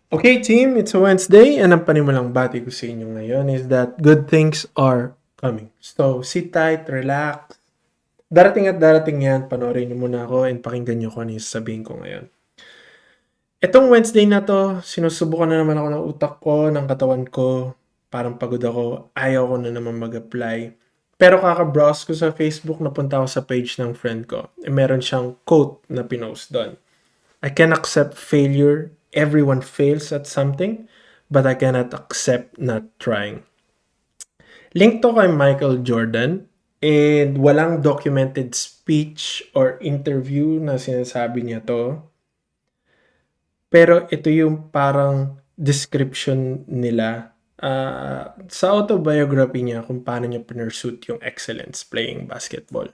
Okay, team, it's a Wednesday and ang panimulang bati ko sa inyo ngayon is that good things are coming. So, sit tight, relax. Darating at darating yan. Panoorin niyo muna ako and pakinggan niyo kung ano yung sasabihin ko ngayon. Itong Wednesday na to, sinusubukan na naman ako ng utak ko, ng katawan ko. Parang pagod ako. Ayaw ko na naman mag-apply. Pero kaka-browse ko sa Facebook, napunta ako sa page ng friend ko. E meron siyang quote na pinost doon. I can accept failure. Everyone fails at something, but I cannot accept not trying. Link to kay Michael Jordan and walang documented speech or interview na sinasabi niya to. Pero ito yung parang description nila sa autobiography niya kung paano niya pinursuit yung excellence playing basketball.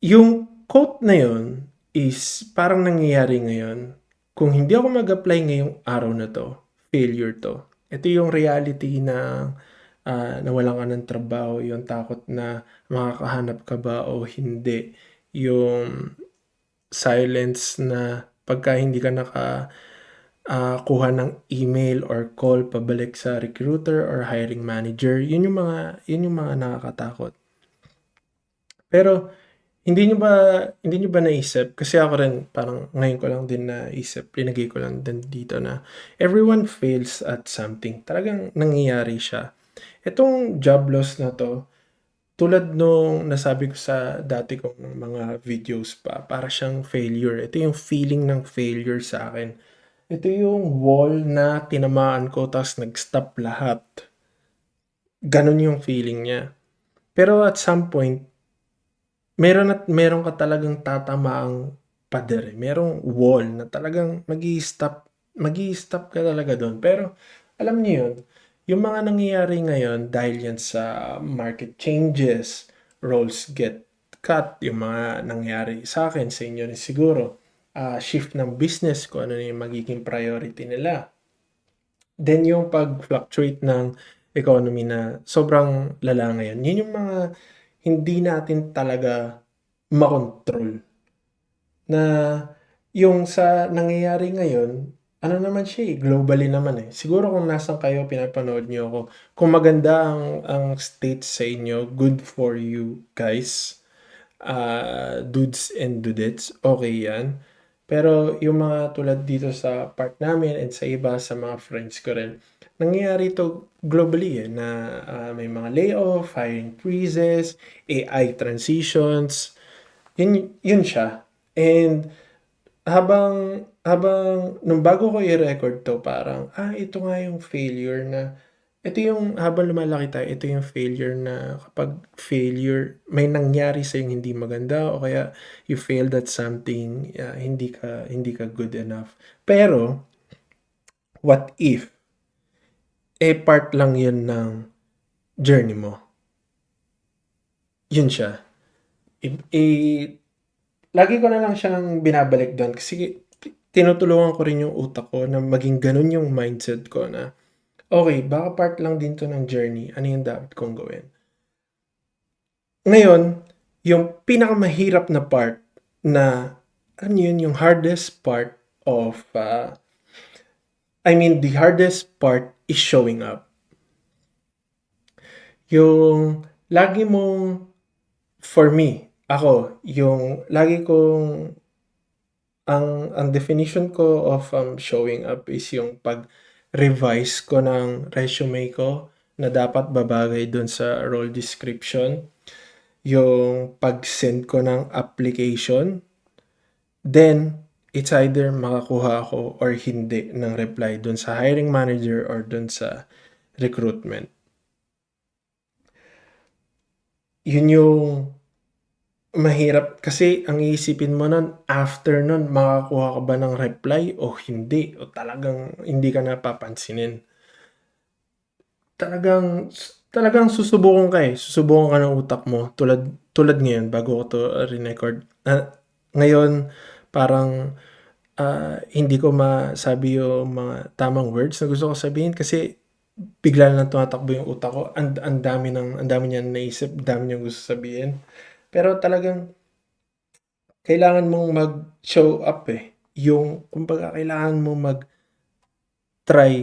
Yung quote na yun is parang nangyayari ngayon. Kung hindi ako mag-apply ngayong araw na to, failure to. Ito yung reality na nawalan ka ng trabaho, yung takot na makakahanap ka ba o hindi. Yung silence na pagka hindi ka kuha ng email or call pabalik sa recruiter or hiring manager, yun yung mga nakakatakot. Pero hindi niyo ba naisip, kasi ako rin parang ngayon ko lang din naisip, linagay ko lang din dito na everyone fails at something. Talagang nangyayari siya. Itong job loss na 'to, tulad nung nasabi ko sa dati kong mga videos pa, para siyang failure. Ito yung feeling ng failure sa akin. Ito yung wall na tinamaan ko ta's nag-stop lahat. Gano'n yung feeling niya. Pero at some point meron ka talagang tatamaang pader, merong wall na talagang magi-stop ka talaga dun. Pero alam niyo yun, yung mga nangyayari ngayon dahil yan sa market changes, roles get cut, yung mga nangyari sa akin, sa inyo rin siguro, shift ng business ko, ano na yung magiging priority nila. Then yung pag-fluctuate ng economy na sobrang lala ngayon, yun yung mga hindi natin talaga makontrol. Na yung sa nangyayari ngayon, ano naman siya globally naman eh. Siguro kung nasan kayo, pinapanood niyo ako, kung maganda ang state sa inyo, good for you guys. Dudes and dudettes, okay yan. Pero yung mga tulad dito sa part namin and sa iba sa mga friends ko rin, nangyayari to globally eh, na may mga layoff, hiring freezes, AI transitions, yun siya. And habang nung bago ko i-record 'to parang, ito nga yung failure na ito yung habang lumalaki tayo, ito yung failure na kapag failure, may nangyari sa'yong hindi maganda o kaya you failed at something, hindi ka good enough. Pero, what if, part lang yun ng journey mo. Yun siya. Lagi ko na lang siyang binabalik do'n kasi tinutulungan ko rin yung utak ko na maging gano'n yung mindset ko na, okay, baka part lang din 'to ng journey, ano yung dapat kong gawin? Ngayon, yung pinakamahirap na part na, alam niyo yun, yung hardest part of, the hardest part is showing up. Yung lagi mong for me, ako, yung lagi kong ang definition ko of, showing up is yung pag-revise ko ng resume ko na dapat babagay dun sa role description, yung pag-send ko ng application, then it's either makakuha ako or hindi ng reply dun sa hiring manager or dun sa recruitment. Yun yung mahirap kasi ang iisipin mo nun, after nun makakuha ka ba ng reply o hindi, o talagang hindi ka na papansinin. Talagang susubukan ka ng utak mo tulad tulad ngayon bago ko 'to rinecord. Ngayon parang, hindi ko masabi yung mga tamang words na gusto ko sabihin kasi bigla na lang tumatakbo yung utak ko. Ang dami niyang naisip, ang dami niyang gusto sabihin. Pero talagang kailangan mong mag-show up, eh. yung kumbaga kailangan mo mag-try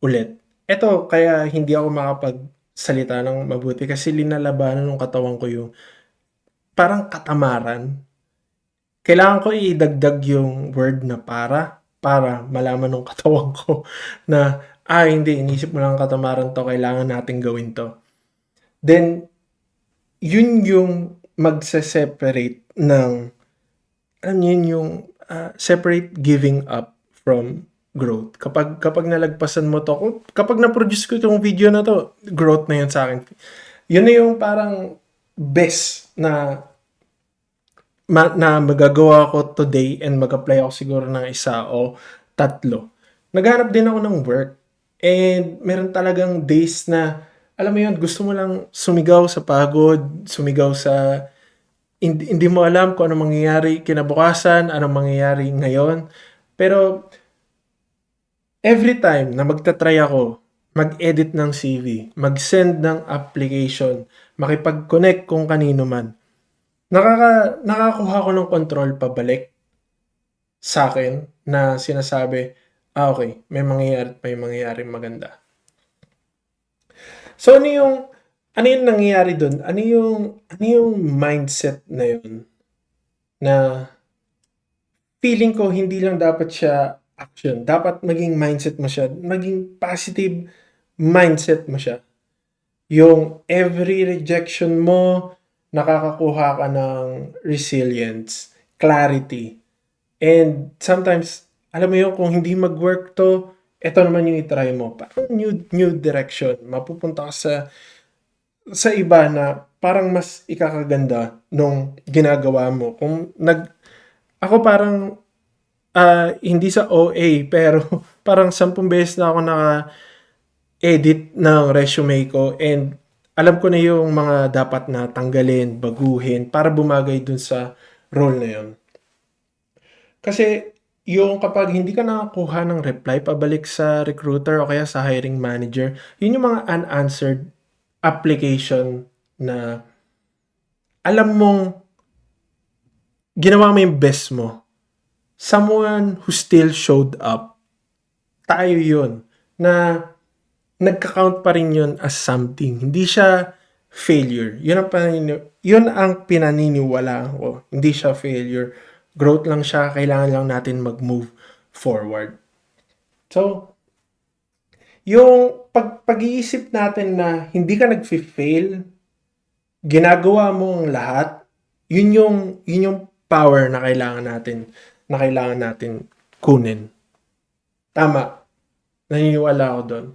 ulit. Eto, kaya hindi ako makapagsalita ng mabuti kasi linalabanan ng katawan ko yung parang katamaran. Kailangan ko idagdag yung word na para malaman ng katawan ko na, hindi, inisip mo lang katamaran 'to, kailangan nating gawin 'to. Then, yun yung magse-separate ng, alam niyo yun, yung, separate giving up from growth. Kapag nalagpasan mo 'to, kapag na-produce ko 'tong video na 'to, growth na yun sa'kin. Yun na yung parang best na na magagawa ko today and mag-apply ako siguro ng 1 o 3. Naghahanap din ako ng work and meron talagang days na, alam mo yun, gusto mo lang sumigaw sa pagod, sumigaw sa hindi mo alam kung anong mangyayari kinabukasan, anong mangyayari ngayon. Pero every time na magta-try ako mag-edit ng CV, mag-send ng application, makipag-connect kung kanino man, nakakakuha ko ng control pabalik sa'kin na sinasabi, okey, may mangyayari at may mangyayaring maganda. So, ano yung nangyayari dun? Ano yung mindset na yun na feeling ko hindi lang dapat siya action, dapat maging mindset mo siya, maging positive mindset mo siya. Yung every rejection mo, nakakakuha ka ng resilience, clarity, and sometimes, alam mo yun, kung hindi mag-work 'to, eto naman yung i-try mo. Parang new direction. Mapupunta ka sa iba na parang mas ikakaganda nung ginagawa mo. Ako parang, hindi sa OA, pero parang 10 beses na ako naka-edit ng resume ko and alam ko na yung mga dapat na tanggalin, baguhin para bumagay dun sa role na yun. Kasi yung kapag hindi ka nakakuha ng reply pabalik sa recruiter o kaya sa hiring manager, yun yung mga unanswered application na alam mong ginawa mo yung best mo. Someone who still showed up, tayo yun, na nagka-count pa rin yun as something. Hindi siya failure. Yun ang pinaniniwalaan ko. Hindi siya failure. Growth lang siya. Kailangan lang natin mag-move forward. So, yung pag-iisip natin na hindi ka nag-fail, ginagawa mo ang lahat, yun yung power na kailangan natin kunin. Tama. Naniniwala ako doon.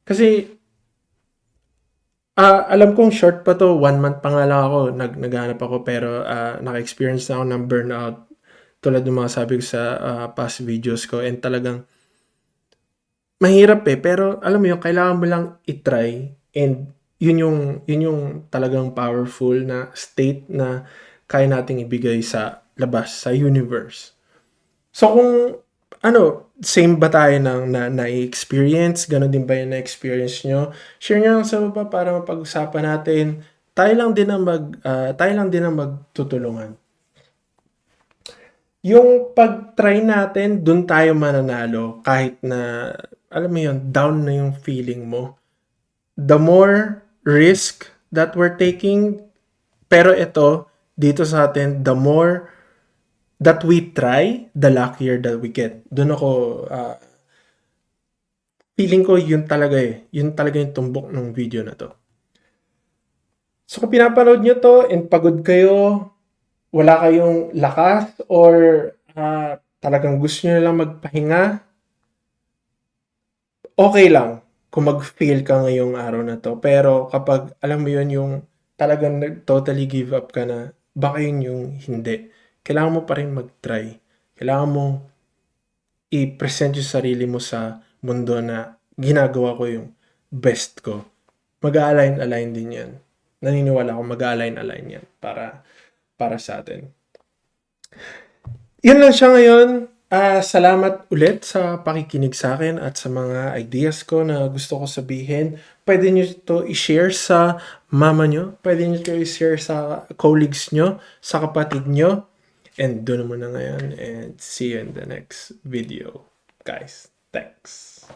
Kasi, alam kong short pa 'to, 1 month pa nga lang ako naghahanap ako pero, naka-experience na ako ng burnout tulad ng mga sabi ko sa, past videos ko and talagang mahirap, pero alam mo yun, kailangan mo lang i-try and yun yung talagang powerful na state na kaya nating ibigay sa labas, sa universe. So kung same ba tayo ng na-experience? Gano'n din ba yung na-experience nyo? Share nyo lang sa baba para mapag-usapan natin. Tayo lang din ang magtutulungan. Yung pag-try natin, dun tayo mananalo kahit na, alam mo yun, down na yung feeling mo. The more risk that we're taking, pero ito, dito sa atin, the more that we try, the luckier that we get. Doon ako, feeling ko yun talaga Yun talaga yung tumbok ng video na to. So kung pinapanood nyo to and pagod kayo, wala kayong lakas or talagang gusto nyo lang magpahinga, okay lang kung mag-fail ka ngayong araw na to. Pero kapag alam mo yun, yung talagang totally give up ka na, baka yun yung hindi. Kailangan mo pa rin mag-try. Kailangan mo i-present yung sarili mo sa mundo na ginagawa ko yung best ko. Mag-align din yan. Naniniwala ako mag-align yan para sa atin. Yun lang siya ngayon. Salamat ulit sa pakikinig sa akin at sa mga ideas ko na gusto ko sabihin. Pwede nyo ito i-share sa mama nyo. Pwede nyo ito i-share sa colleagues nyo, sa kapatid nyo. And doon muna ngayon and see you in the next video, guys. Thanks.